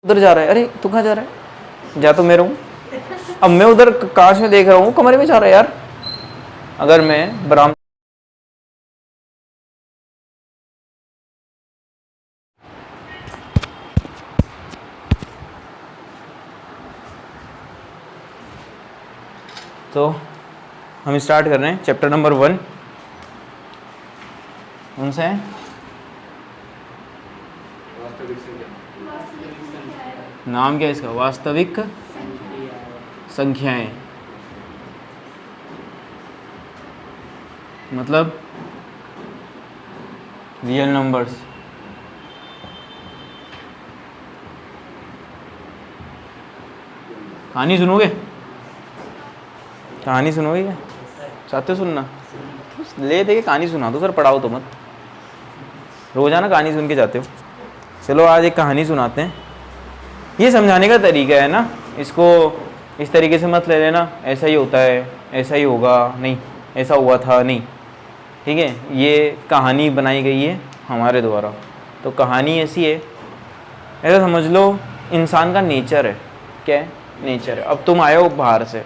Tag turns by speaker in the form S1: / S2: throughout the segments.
S1: उधर जा रहा है, अरे तू कहाँ जा रहा है, जा तो मैं रहूँ। अब मैं उधर कांच में देख रहा हूँ, कमरे में जा रहा है यार। अगर मैं बरामदा तो हम स्टार्ट कर रहे हैं चैप्टर नंबर 1। उनसे नाम क्या है इसका, वास्तविक संख्याएं, मतलब रियल नंबर्स। कहानी सुनोगे, कहानी सुनोगे क्या, चाहते हो सुनना? ले दे के कहानी सुना दो सर, पढ़ाओ तो मत, रोजाना कहानी सुन के जाते हो। चलो आज एक कहानी सुनाते हैं। ये समझाने का तरीका है ना, इसको इस तरीके से मत ले लेना, ऐसा ही होता है, ऐसा ही होगा, नहीं ऐसा हुआ था, नहीं, ठीक है। ये कहानी बनाई गई है हमारे द्वारा, तो कहानी ऐसी है, ऐसा समझ लो इंसान का नेचर है। क्या है? नेचर है। अब तुम आए हो बाहर से,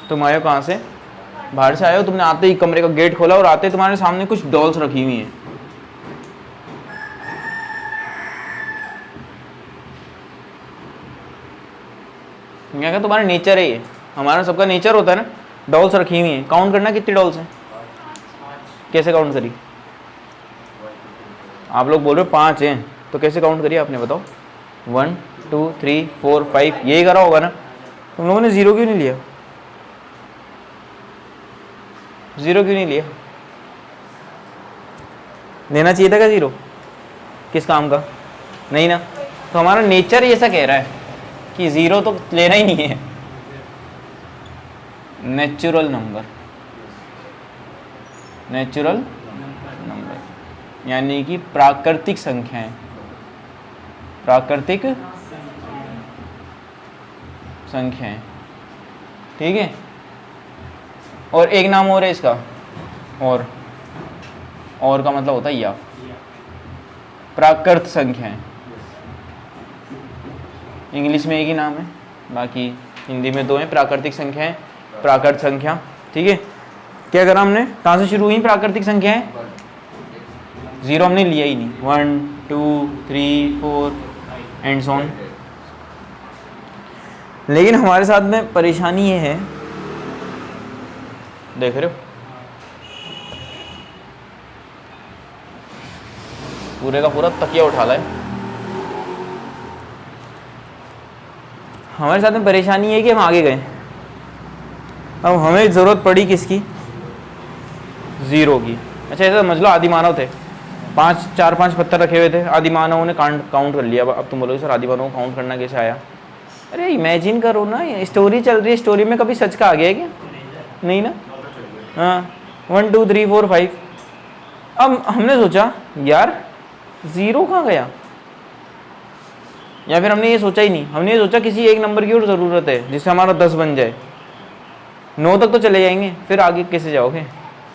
S1: तुम आए हो कहाँ से, बाहर से आए हो, तुमने आते ही कमरे का गेट खोला और आते ही तुम्हारे सामने कुछ डॉल्स रखी हुई हैं। क्या तुम्हारा नेचर है ये, हमारा सबका नेचर होता है ना, डॉल्स रखी हुई हैं। काउंट करना कितनी डॉल्स हैं, कैसे काउंट करी? आप लोग बोल रहे हो 5 हैं, तो कैसे काउंट करिए आपने, बताओ। 1 2 3 4 5 यही करा होगा ना। तुम लोगों ने 0 क्यों नहीं लिया? 0 क्यों नहीं लिया? लेना चाहिए था क्या 0? किस काम का? नहीं ना। तो हमारा नेचर ही ऐसा कह रहा है कि 0 तो लेना ही नहीं है। नेचुरल नंबर, नेचुरल नंबर यानी कि प्राकृतिक संख्याएं, प्राकृतिक संख्याएं, ठीक है। और एक नाम और है इसका, और का मतलब होता है या, प्राकृत संख्याएं। इंग्लिश में एक ही नाम है, बाकी हिंदी में 2 हैं, प्राकृतिक संख्याएं, प्राकृत संख्या, ठीक है। क्या करा हमने, कहाँ से शुरू हुई प्राकृतिक संख्याएं? 0 हमने लिया ही नहीं। 1 2 3 4 एंड सो ऑन। लेकिन हमारे साथ में परेशानी ये है, देख रहे हो पूरे का पूरा तकिया उठा ला है। हमारे साथ में परेशानी है कि हम आगे गए, अब हमें ज़रूरत पड़ी किसकी, 0 की। अच्छा ऐसा समझ लो आदि मानव थे, 4-5 पत्थर रखे हुए थे, आदि मानवों ने काउंट कर लिया। अब तुम बोलोगे सर आदि मानव को काउंट करना कैसे आया? अरे इमेजिन करो ना, स्टोरी चल रही है, स्टोरी में कभी सच का आ गया है क्या? नहीं ना। हाँ 1 2 3 4 5। अब हमने सोचा यार 0 कहाँ गया, या फिर हमने ये सोचा ही नहीं, हमने ये सोचा किसी एक नंबर की और ज़रूरत है जिससे हमारा 10 बन जाए। 9 तक तो चले जाएंगे, फिर आगे कैसे जाओगे,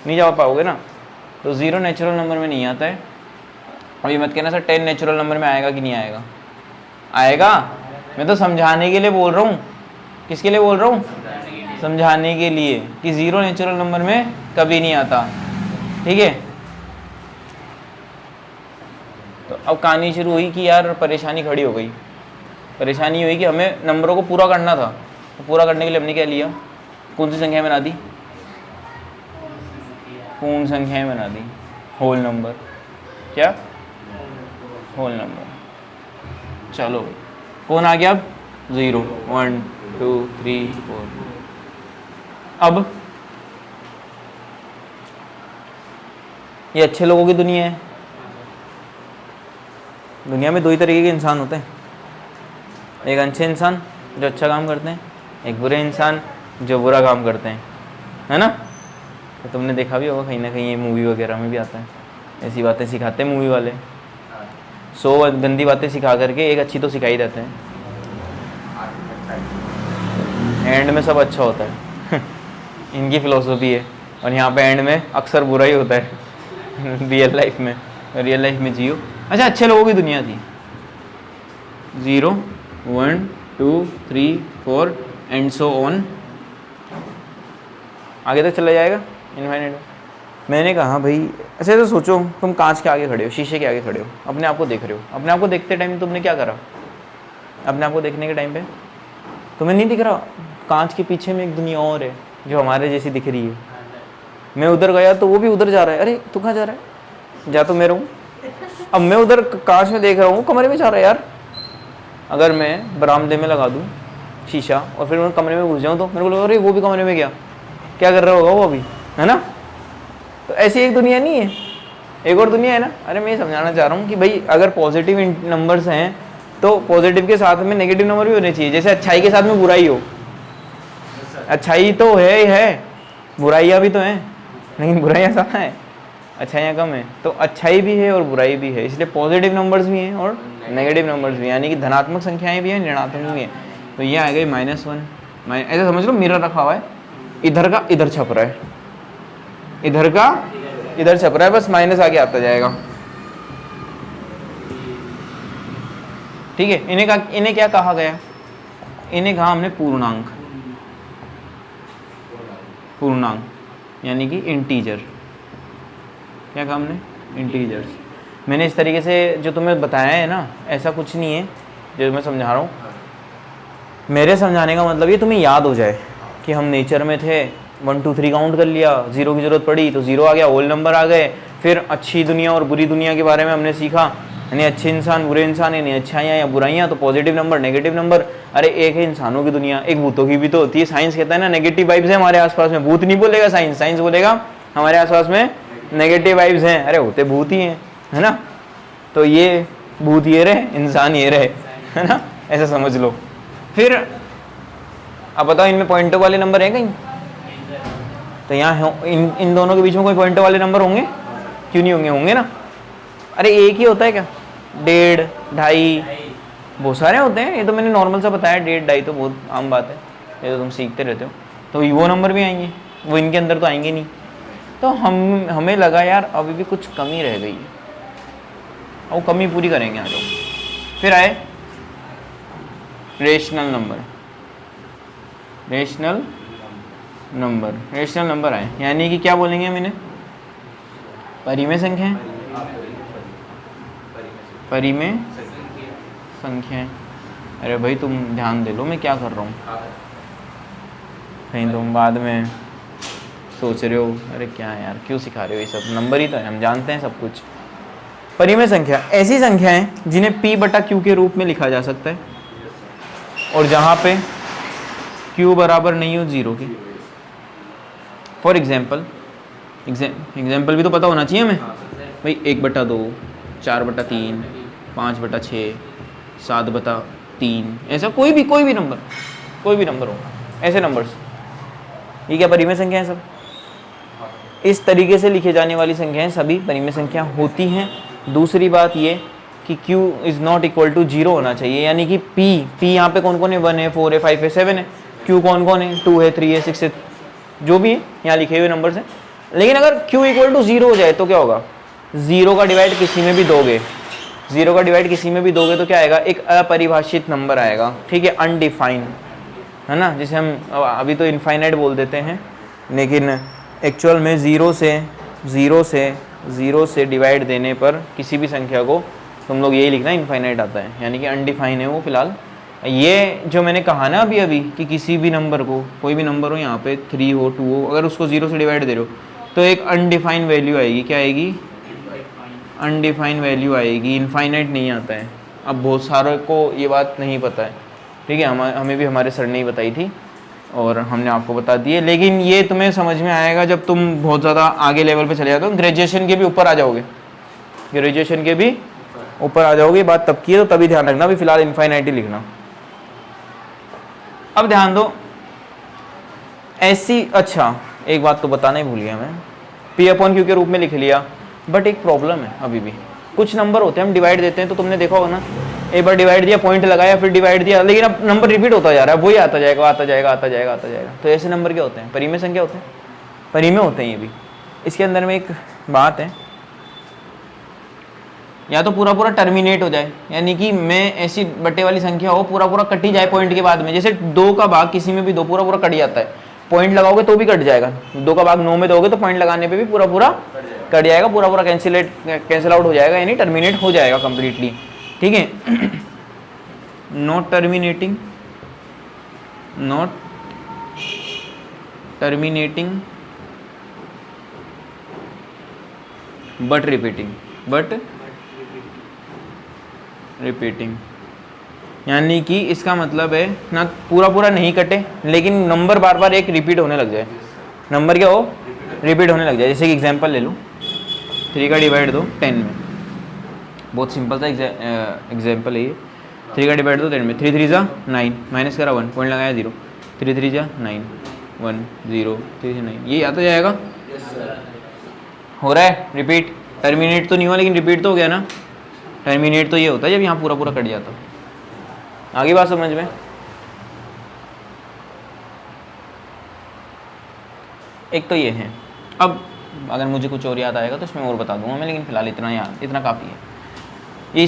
S1: नहीं जा पाओगे ना। तो 0 नेचुरल नंबर में नहीं आता है। अभी मत कहना सर 10 नेचुरल नंबर में आएगा कि नहीं आएगा, आएगा। मैं तो समझाने के लिए बोल रहा हूँ। किसके लिए बोल रहा हूँ? समझाने के लिए कि 0 नेचुरल नंबर में कभी नहीं आता, ठीक है। तो अब कहानी शुरू हुई कि यार परेशानी खड़ी हो गई। परेशानी हुई कि हमें नंबरों को पूरा करना था, तो पूरा करने के लिए हमने क्या लिया, कौन सी संख्याएं बना दी, पूर्ण संख्याएं बना दी, होल नंबर। क्या? Whole number. चलो कौन आ गया अब? 0 1 2 3 4। अब ये अच्छे लोगों की दुनिया है। दुनिया में 2 ही तरीके के इंसान होते हैं, एक अच्छे इंसान जो अच्छा काम करते हैं, एक बुरे इंसान जो बुरा काम करते हैं, है ना। तो तुमने देखा भी होगा कहीं ना कहीं, ये मूवी वगैरह में भी आता है, ऐसी बातें सिखाते हैं मूवी वाले। 100 गंदी बातें सिखा करके एक अच्छी तो सिखाई देते हैं, एंड में सब अच्छा होता है। इनकी फिलोसफी है। और यहाँ पे एंड में अक्सर बुरा ही होता है। रियल लाइफ में जियो। अच्छा अच्छे लोगों की दुनिया थी। 0 1 2 3 4 एंड सो ऑन, आगे तक चला जाएगा इनफाइनाइट। मैंने कहा भाई ऐसे तो सोचो, तुम कांच के आगे खड़े हो, शीशे के आगे खड़े हो, अपने आप को देख रहे हो, अपने आप को देखते टाइम तुमने क्या करा? अपने आप को देखने के टाइम पे तुम्हें नहीं दिख रहा कांच के पीछे में एक दुनिया और है जो हमारे जैसी दिख रही है। मैं उधर गया तो वो भी उधर जा रहा है, अरे तू कहाँ जा रहा है? जा तो मैं रहूँ। अब मैं उधर कांच में देख रहा हूँ, कमरे में जा रहा है यार। अगर मैं बरामदे में लगा दूँ शीशा और फिर मैं कमरे में घुस जाऊँ तो मेरे को लगा अरे वो भी कमरे में गया, क्या कर रहा होगा वो अभी, है ना? तो ऐसी एक दुनिया नहीं है, एक और दुनिया है ना। अरे मैं ये समझाना चाह रहा हूँ कि भाई अगर पॉजिटिव नंबर्स हैं तो पॉजिटिव के साथ में नेगेटिव नंबर भी होने चाहिए। जैसे अच्छाई के साथ में बुराई हो, अच्छाई तो है ही है, बुराइयाँ भी तो हैं, लेकिन बुराइयाँ ज़्यादा हैं, अच्छाइयाँ कम है। तो अच्छाई भी है और बुराई भी है, इसलिए पॉजिटिव नंबर्स भी हैं और नेगेटिव नंबर्स भी हैं, यानी कि धनात्मक संख्याएं भी हैं, ऋणात्मक भी हैं। तो ये आ गई -1, ऐसे समझ लो मिरर रखा हुआ है, इधर का इधर छप रहा है, इधर का इधर छप रहा है, बस माइनस आगे आता जाएगा। ठीक है, इन्हें क्या कहा गया? इन्हें कहा हमने पूर्णांक, पूर्णांक यानी कि इंटीजर। क्या कहा हमने? इंटीजर्स। मैंने इस तरीके से जो तुम्हें बताया है ना, ऐसा कुछ नहीं है जो मैं समझा रहा हूँ। मेरे समझाने का मतलब ये तुम्हें याद हो जाए कि हम नेचर में थे, 1 2 3 काउंट कर लिया, 0 की ज़रूरत पड़ी तो 0 आ गया, होल नंबर आ गए। फिर अच्छी दुनिया और बुरी दुनिया के बारे में हमने सीखा, यानी अच्छे इंसान बुरे इंसान, यानी अच्छाइयाँ या बुराइयाँ, तो पॉजिटिव नंबर नेगेटिव नंबर। अरे एक है इंसानों की दुनिया, एक भूतों की भी तो होती है। साइंस कहता है ना नेगेटिव वाइब्स है हमारे आसपास में, भूत नहीं बोलेगा साइंस, साइंस बोलेगा हमारे आसपास में नेगेटिव वाइब्स हैं। अरे होते भूत ही हैं, है ना? तो ये भूत ये रहे, इंसान ये रहे, है ना? ऐसा समझ लो। फिर अब बताओ इनमें पॉइंटों वाले नंबर हैं कहीं? तो यहाँ इन दोनों के बीच में कोई पॉइंटों वाले नंबर होंगे? क्यों नहीं होंगे? होंगे ना। अरे एक ही होता है क्या? 1.5 2.5 बहुत सारे होते हैं। ये तो मैंने नॉर्मल सा बताया, 1.5 2.5 तो बहुत आम बात है, ये तो तुम सीखते रहते हो। तो वो नंबर भी आएंगे, वो इनके अंदर तो आएंगे नहीं। तो हमें लगा यार अभी भी कुछ कमी रह गई है, और कमी पूरी करेंगे आ जाओ। फिर आए rational number, rational number, rational number आए, यानी कि क्या बोलेंगे हम इन्हें? परिमेय संख्याएं, परिमेय संख्याएं। अरे भाई तुम ध्यान दे लो मैं क्या कर रहा हूँ, कहीं तुम बाद में सोच रहे हो अरे क्या है यार क्यों सिखा रहे हो, ये सब नंबर ही तो है, हम जानते हैं सब कुछ। परिमेय संख्या ऐसी संख्याएं जिन्हें P/Q के रूप में लिखा जा सकता है, और जहाँ पे Q बराबर नहीं हो 0 के। फॉर एग्जाम्पल, एग्जाम्पल भी तो पता होना चाहिए हमें भाई, 1/2, 4/3, 5/6, 7/3, ऐसा कोई भी नंबर, कोई भी नंबर हो, ऐसे नंबर्स, ये क्या परिमेय संख्या है? सब इस तरीके से लिखे जाने वाली संख्याएं सभी परिमेय संख्या होती हैं। दूसरी बात ये कि Q is not equal to 0 होना चाहिए, यानी कि P यहाँ पे कौन कौन है? 1 है, 4 है, 5 है, 7 है। Q कौन कौन है? 2 है, 3 है, 6 है, जो भी है यहाँ लिखे हुए नंबर्स हैं। लेकिन अगर Q इक्वल टू 0 हो जाए तो क्या होगा? 0 का डिवाइड किसी में भी दोगे, 0 का डिवाइड किसी में भी दोगे तो क्या आएगा? एक अपरिभाषित नंबर आएगा, ठीक है, अनडिफाइंड, है ना, जिसे हम अभी तो इनफाइनाइट बोल देते हैं, लेकिन एक्चुअल में 0 से डिवाइड देने पर किसी भी संख्या को तुम लोग यही लिखना इनफाइनाइट आता है, यानी कि अनडिफाइन है वो फिलहाल। ये जो मैंने कहा ना अभी कि किसी भी नंबर को, कोई भी नंबर हो यहाँ पे 3 हो 2 हो, अगर उसको 0 से डिवाइड दे रहे हो तो एक अनडिफाइंड वैल्यू आएगी। क्या आएगी? अनडिफाइंड वैल्यू आएगी, इनफाइनाइट नहीं आता है। अब बहुत सारों को ये बात नहीं पता है, ठीक है, हमें भी हमारे सर ने ही बताई थी और हमने आपको बता दी है, लेकिन ये तुम्हें समझ में आएगा जब तुम बहुत ज़्यादा आगे लेवल पे चले जाते हो, ग्रेजुएशन के भी ऊपर आ जाओगे, ग्रेजुएशन के भी ऊपर आ जाओगे। बात तब की है, तो तभी ध्यान रखना, अभी फिलहाल इनफाइनाइट ही लिखना। अब ध्यान दो ऐसी, अच्छा एक बात तो बताना ही भूल गया मैं, P/Q के रूप में लिख लिया, बट एक प्रॉब्लम है अभी भी। कुछ नंबर होते हैं हम डिवाइड देते हैं, तो तुमने देखा होगा ना, एक बार डिवाइड दिया, पॉइंट लगाया, फिर डिवाइड दिया, लेकिन अब नंबर रिपीट होता जा रहा है, वही आता जाएगा आता जाएगा आता जाएगा आता जाएगा। तो ऐसे नंबर क्या होते हैं? परिमेय संख्या होते हैं, परिमेय होते हैं ये भी। इसके अंदर में एक बात है, या तो पूरा पूरा टर्मिनेट हो जाए, यानी कि मैं ऐसी बट्टे वाली संख्या हो पूरा पूरा कट ही जाए पॉइंट के बाद में, जैसे 2 का भाग किसी में भी दो पूरा पूरा कट जाता है, पॉइंट लगाओगे तो भी कट जाएगा, 2 का भाग 9 में दोगे तो पॉइंट लगाने पे भी पूरा पूरा कट जाएगा, पूरा पूरा कैंसिल आउट हो जाएगा, यानी टर्मिनेट हो जाएगा कंप्लीटली, ठीक है। Not terminating, not terminating but repeating, but repeating, यानी कि इसका मतलब है ना पूरा पूरा नहीं कटे लेकिन नंबर बार बार एक रिपीट होने लग जाए, नंबर क्या हो रिपीट होने लग जाए। जैसे कि एग्जांपल ले लूँ, 3 का डिवाइड दो 10 में, बहुत सिंपल सा एग्जांपल है ये, 3 का डिवाइड दो 10 में, 3 3 जा 9, माइनस करा 1, पॉइंट लगाया 0, 3 3 जा 9, 1 0 3 9, ये आता जाएगा, हो रहा है रिपीट, टर्मिनेट तो नहीं हुआ लेकिन रिपीट तो हो गया ना, टर्मिनेट तो ये होता है जब यहाँ पूरा पूरा कट जाता। आगे बात समझ में? एक तो ये है। अब अगर मुझे कुछ और याद आएगा तो इसमें और बता दूंगा मैं, लेकिन फिलहाल इतना याद, इतना काफ़ी है। ये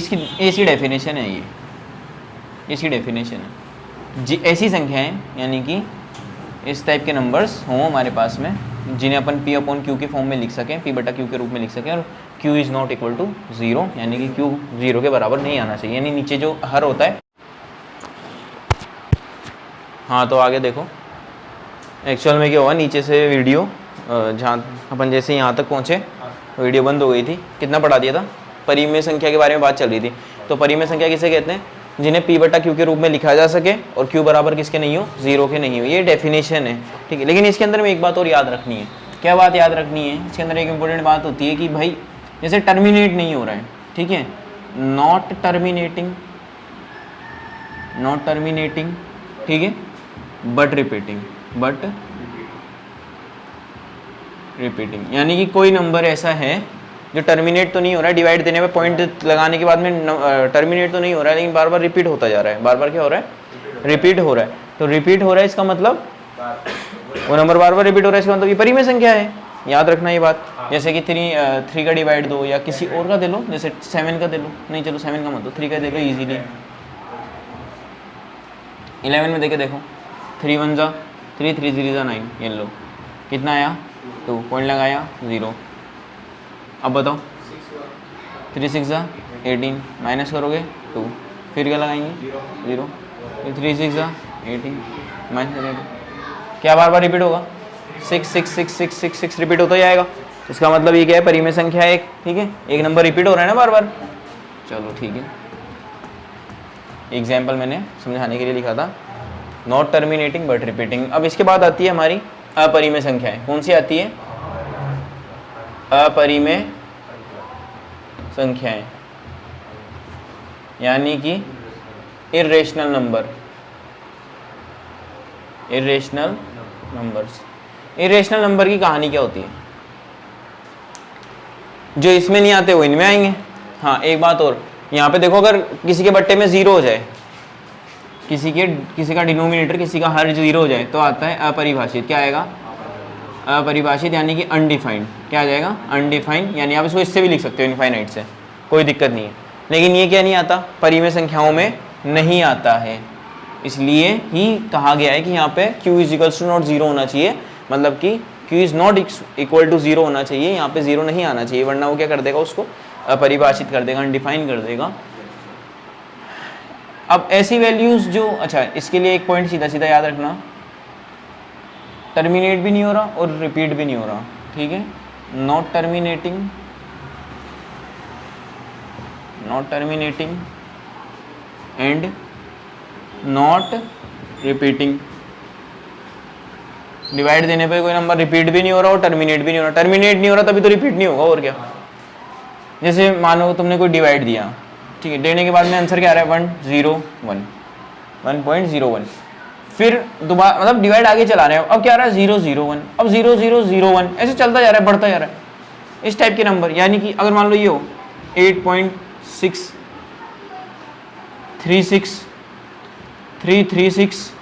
S1: इसकी डेफिनेशन है, ये इसकी डेफिनेशन है। जी ऐसी संख्याएं यानी कि इस टाइप के नंबर्स हों हमारे पास में जिन्हें अपन P अपॉन Q के फॉर्म में लिख सकें, P बटा Q के रूप में लिख सकें, और Q is not equal to 0, यानी कि Q 0 के बराबर नहीं आना चाहिए, यानी नीचे जो हर होता है। हाँ तो आगे देखो, एक्चुअल में क्या हुआ, नीचे से वीडियो जहाँ अपन जैसे यहाँ तक पहुँचे वीडियो बंद हो गई थी। कितना पढ़ा दिया था? परिमेय संख्या के बारे में बात चल रही थी। तो परिमेय संख्या किसे कहते हैं? जिन्हें P बटा Q के रूप में लिखा जा सके और Q बराबर किसके नहीं हो, 0 के नहीं हो। ये डेफिनेशन है, ठीक है। लेकिन इसके अंदर में एक बात और याद रखनी है। क्या बात याद रखनी है? इसके अंदर एक इंपॉर्टेंट बात होती है कि भाई जैसे टर्मिनेट नहीं हो रहा है, ठीक है, नॉट टर्मिनेटिंग, नॉट टर्मिनेटिंग, ठीक है, बट रिपीटिंग, बट रिपीटिंग, यानी कि कोई नंबर ऐसा है जो टर्मिनेट तो नहीं हो रहा है, डिवाइड देने पे पॉइंट लगाने के बाद में टर्मिनेट तो नहीं हो रहा है, लेकिन बार बार रिपीट होता जा रहा है। बार बार क्या हो रहा है? रिपीट हो रहा है। तो रिपीट हो रहा है इसका मतलब वो नंबर बार बार रिपीट हो रहा है, इसका मतलब ये परिमेय संख्या है। याद रखना ये बात। जैसे कि 3 का डिवाइड दो या किसी और का दे लो, जैसे 7 का दे लो, नहीं चलो 7 का मत दो, 3 का दे लो इजीली। 11 में देखे देखो, 3 1 जा 3, 3 0 जा 9, ये लो कितना आया 2, पॉइंट लगाया 0। अब बताओ 3 6 जा 18, माइनस करोगे 2, फिर क्या लगाएंगे 0, फिर 3 6 जा 18, माइनस 18, क्या बार बार रिपीट होगा? 6 6 6 6 6 6 रिपीट होता जाएगा। इसका मतलब ये क्या है? परिमेय संख्या है एक, ठीक है, एक नंबर रिपीट हो रहा है ना बार बार। चलो ठीक है, एग्जाम्पल मैंने समझाने के लिए लिखा था, नॉट टर्मिनेटिंग बट रिपीटिंग। अब इसके बाद आती है हमारी अपरिमेय संख्याएं। कौन सी आती है? अपरिमेय संख्याएं, यानी कि irrational number, irrational numbers. Irrational number की कहानी क्या होती है? जो इसमें नहीं आते वो इनमें आएंगे। हाँ एक बात और, यहाँ पे देखो, अगर किसी के बट्टे में 0 हो जाए, किसी का डिनोमिनेटर, किसी का हर 0 हो जाए तो आता है अपरिभाषित। क्या आएगा? अपरिभाषित, यानी कि अनडिफाइंड। क्या आ जाएगा? अनडिफाइंड, यानी आप इसको इससे भी लिख सकते हो इनफाइनाइट से, कोई दिक्कत नहीं है। लेकिन ये क्या नहीं आता? परिमेय संख्याओं में नहीं आता है। इसलिए ही कहा गया है कि यहाँ पे Q is equals to not 0 होना चाहिए, मतलब कि Q is not equal to 0 होना चाहिए, यहाँ पे 0 नहीं आना चाहिए, वरना वो क्या कर देगा? उसको अपरिभाषित कर देगा, अनडिफाइन कर देगा। अब ऐसी वैल्यूज जो, अच्छा इसके लिए एक पॉइंट सीधा सीधा याद रखना, टर्मिनेट भी नहीं हो रहा और रिपीट भी नहीं हो रहा, ठीक है। Not terminating, not terminating and not repeating. Divide देने पे कोई नंबर रिपीट भी नहीं हो रहा और टर्मिनेट भी नहीं हो रहा। टर्मिनेट नहीं हो रहा तभी तो रिपीट नहीं होगा, और क्या। जैसे मानो तुमने कोई डिवाइड दिया, ठीक है, देने के बाद में आंसर क्या आ रहा है? 101, 1.01, फिर दोबारा मतलब डिवाइड आगे चला रहे हैं, अब क्या आ रहा है? 001, अब 0001, ऐसे चलता जा रहा है, बढ़ता जा रहा है इस टाइप के नंबर। यानी कि अगर मान लो ये हो 8.636 336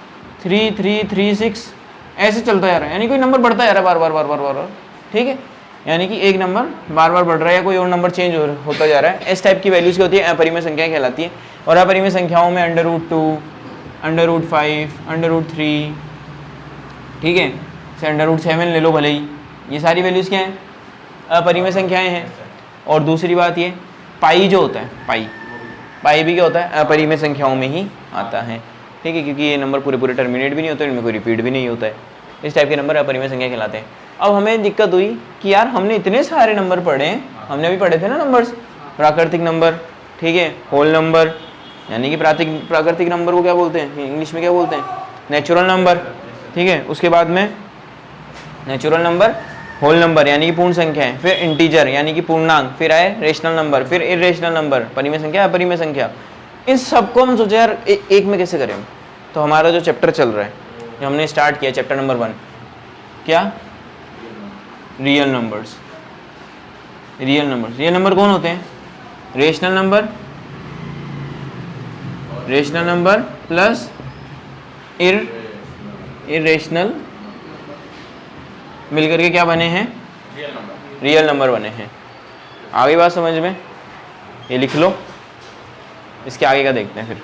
S1: 3336, ऐसे चलता जा रहा है, यानी कोई नंबर बढ़ता जा रहा है बार बार बार बार बार बार, ठीक है। यानी कि एक नंबर बार बार बढ़ रहा है या कोई और नंबर चेंज होता जा रहा है। इस टाइप की वैल्यूज़ क्या होती है, अपरिमेय संख्याएं कहलाती है। और अपरिमेय संख्याओं में √2, √5, √3, ठीक है, से √7 ले लो भले ही, ये सारी वैल्यूज़ क्या हैं, अपरिमेय संख्याएं हैं। और दूसरी बात ये पाई जो होता है, पाई भी क्या होता है, अपरिमेय संख्याओं में ही आता है, ठीक है, क्योंकि ये नंबर पूरे पूरे टर्मिनेट भी नहीं होते, इनमें कोई रिपीट भी नहीं होता है। इस टाइप के नंबर अपरिमेय संख्या कहलाते हैं। अब हमें दिक्कत हुई कि यार हमने इतने सारे नंबर पढ़े हैं, हमने अभी पढ़े थे ना नंबर्स, प्राकृतिक नंबर, ठीक है, होल नंबर, यानी कि प्राकृतिक नंबर को क्या बोलते हैं, इंग्लिश में क्या बोलते हैं, नेचुरल नंबर, ठीक है। उसके बाद में नेचुरल नंबर, होल नंबर यानी कि पूर्ण संख्या है, फिर इंटीजर यानी कि पूर्णांक, फिर आए रेशनल नंबर, फिर इरेशनल नंबर, परिमेय संख्या, अपरिमेय संख्या। इन सबको हम सोचे यार एक में कैसे करें। तो हमारा जो चैप्टर चल रहा है, जो हमने स्टार्ट किया चैप्टर नंबर 1, क्या, रियल नंबर्स। रियल नंबर कौन होते हैं, रेशनल नंबर प्लस इरेशनल मिलकर के क्या बने हैं, रियल नंबर बने हैं। आगे बात समझ में, ये लिख लो, इसके आगे का देखते हैं फिर।